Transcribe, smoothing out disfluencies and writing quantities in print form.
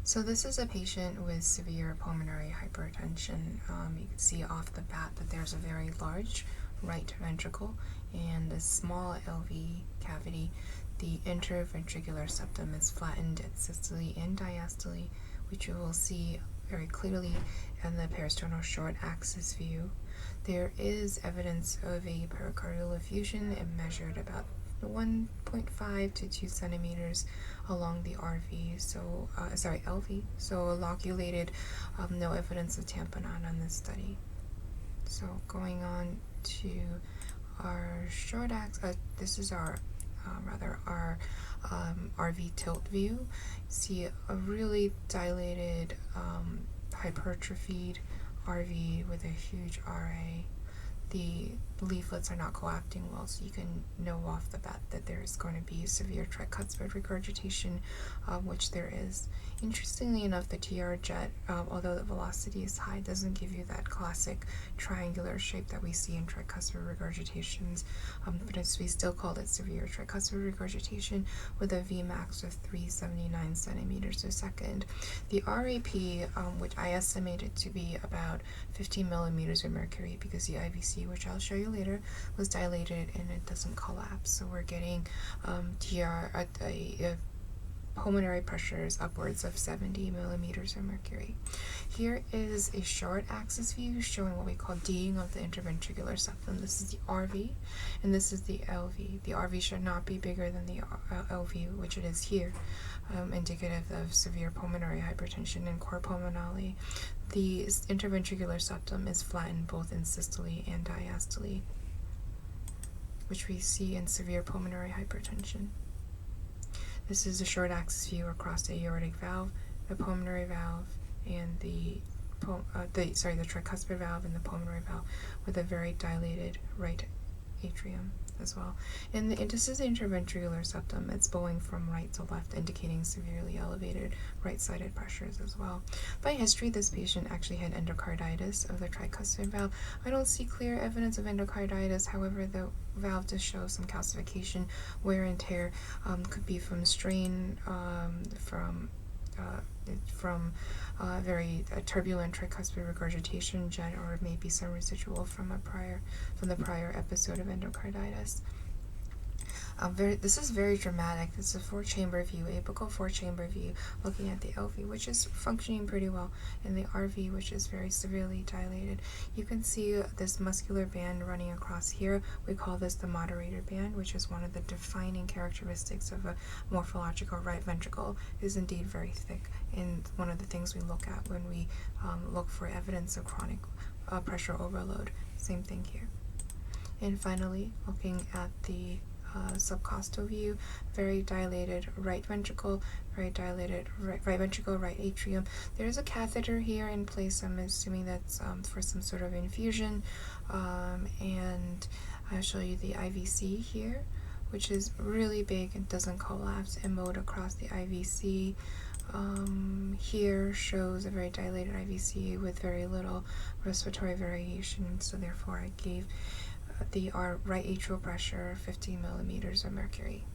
So this is a patient with severe pulmonary hypertension. You can see off the bat that there's a very large right ventricle and a small LV cavity. The interventricular septum is flattened at systole and diastole, which you will see very clearly in the peristernal short axis view. There is evidence of a pericardial effusion. It measured about 1.5 to 2 centimeters along the LV, so loculated, no evidence of tamponade on this study. So going on to our short axis, this is our RV tilt view. See a really dilated, hypertrophied RV with a huge RA. The leaflets are not coacting well, so you can know off the bat that there is going to be severe tricuspid regurgitation, which there is. Interestingly enough, the TR jet, although the velocity is high, doesn't give you that classic triangular shape that we see in tricuspid regurgitations, but we still call it severe tricuspid regurgitation with a Vmax of 379 centimeters a second. The RAP, which I estimated to be about 15 millimeters of mercury because the IVC, which I'll show you later, was dilated and it doesn't collapse. So we're getting pulmonary pressures upwards of 70 millimeters of mercury. Here is a short axis view showing what we call D'ing of the interventricular septum. This is the RV and this is the LV. The RV should not be bigger than the LV, which it is here, indicative of severe pulmonary hypertension and cor pulmonale. The interventricular septum is flattened both in systole and diastole, which we see in severe pulmonary hypertension. This is a short axis view across the aortic valve, the pulmonary valve, and the tricuspid valve and the pulmonary valve with a very dilated right atrium as well. And this is the interventricular septum. It's bowing from right to left, indicating severely elevated right-sided pressures as well. By history, this patient actually had endocarditis of the tricuspid valve. I don't see clear evidence of endocarditis. However, the valve does show some calcification, wear and tear, could be from strain, from very turbulent tricuspid regurgitation jet, or maybe some residual from the prior episode of endocarditis. This is very dramatic. This is a 4-chamber view, apical 4-chamber view, looking at the LV, which is functioning pretty well, and the RV, which is very severely dilated. You can see this muscular band running across here. We call this the moderator band, which is one of the defining characteristics of a morphological right ventricle. It is indeed very thick, and one of the things we look at when we look for evidence of chronic pressure overload. Same thing here. And finally, looking at the subcostal view, very dilated right ventricle, very dilated right ventricle, right atrium. There's a catheter here in place. I'm assuming that's for some sort of infusion, and I'll show you the IVC here, which is really big and doesn't collapse, and mode across the IVC. Here shows a very dilated IVC with very little respiratory variation, so therefore I gave the right atrial pressure 15 millimeters of mercury.